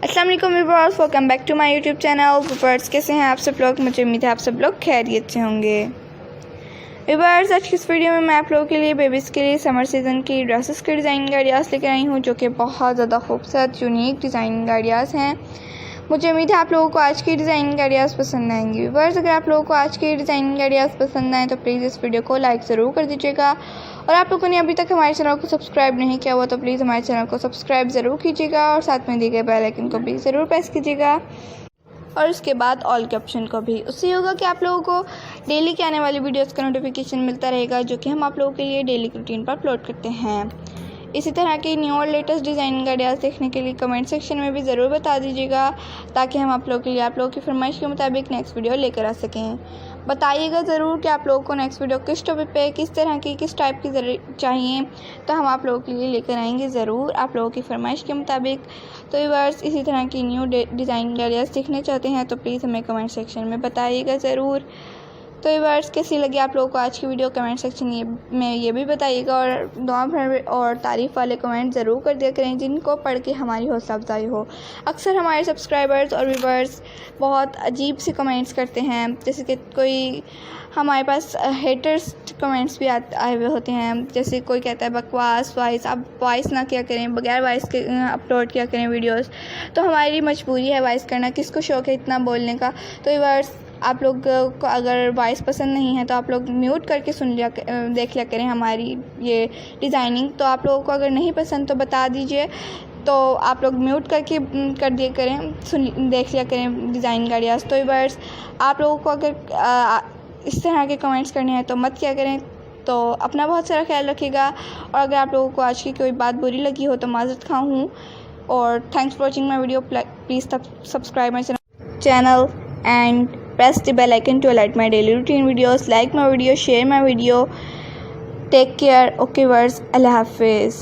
अस्सलाम वालेकुम viewers, welcome back to my YouTube channel. Viewers कैसे हैं आप सब लोग? मुझे उम्मीद है आप सब लोग खैरियत से होंगे। व्यूअर्स आज की इस वीडियो में मैं आप लोगों के लिए बेबीज़ के लिए समर सीज़न की ड्रेसेस के डिज़ाइनिंग आइडियाज़ लेकर आई हूँ, जो कि बहुत ज़्यादा खूबसूरत यूनिक डिज़ाइनिंग आइडियाज़ हैं। मुझे उम्मीद है आप लोगों को आज की डिज़ाइनिंग आइडियाज़ पसंद आएंगी। व्यूअर्स अगर आप लोगों को आज की डिज़ाइनिंग आइडियाज़ पसंद आए तो प्लीज़ इस वीडियो को लाइक ज़रूर कर दीजिएगा, और आप लोगों ने अभी तक हमारे चैनल को सब्सक्राइब नहीं किया हुआ तो प्लीज़ हमारे चैनल को सब्सक्राइब ज़रूर कीजिएगा और साथ में दिए गए बेल आइकन को भी ज़रूर प्रेस कीजिएगा, और उसके बाद ऑल के ऑप्शन को भी। उससे होगा कि आप लोगों को डेली के आने वाली वीडियोस का नोटिफिकेशन मिलता रहेगा, जो कि हम आप लोगों के लिए डेली रूटीन पर अपलोड करते हैं। इसी तरह के न्यू और लेटेस्ट डिज़ाइनिंग आइडियाज़ देखने के लिए कमेंट सेक्शन में भी ज़रूर बता दीजिएगा, ताकि हम आप लोगों के लिए आप लोगों की फरमाइश के मुताबिक नेक्स्ट वीडियो लेकर आ सकें। बताइएगा ज़रूर कि आप लोगों को नेक्स्ट वीडियो किस टॉपिक पे, किस तरह की, किस टाइप की चाहिए, तो हम आप लोगों के लिए लेकर आएंगे ज़रूर आप लोगों की फरमाइश के मुताबिक। तो व्यूअर्स इसी तरह की न्यू डिज़ाइनिंग आइडियाज़ सीखने चाहते हैं तो प्लीज़ हमें कमेंट सेक्शन में बताइएगा ज़रूर। तो व्यूअर्स कैसी लगी आप लोगों को आज की वीडियो कमेंट सेक्शन में ये भी बताइएगा, और दुआ भर और तारीफ़ वाले कमेंट ज़रूर कर दिया करें, जिनको पढ़ के हमारी हौसला अफजाई हो। अक्सर हमारे सब्सक्राइबर्स और व्यूअर्स बहुत अजीब से कमेंट्स करते हैं, जैसे कि कोई हमारे पास हेटर्स कमेंट्स भी आए हुए होते हैं, जैसे कोई कहता है बकवास वॉइस, आप वॉइस ना किया करें, बगैर वॉइस के अपलोड किया करें वीडियोस। तो हमारी मजबूरी है वॉइस करना, किसको शौक़ है इतना बोलने का। तो व्यूअर्स आप लोग को अगर वॉइस पसंद नहीं है तो आप लोग म्यूट करके देख लिया करें हमारी ये डिज़ाइनिंग। तो आप लोगों को अगर नहीं पसंद तो बता दीजिए, तो आप लोग म्यूट करके कर दिया करें, देख लिया करें डिज़ाइनिंग आइडियाज़। तो व्यूअर्स आप लोगों को अगर इस तरह के कमेंट्स करने हैं तो मत किया करें। तो अपना बहुत सारा ख्याल रखिएगा, और अगर आप लोगों को आज की कोई बात बुरी लगी हो तो माज़रत खा हूँ। और thanks for watching my video. Please subscribe my channel and press the bell icon to alert my daily routine videos. Like my video, share my video. Take care. Okay, viewers. Allah Hafiz.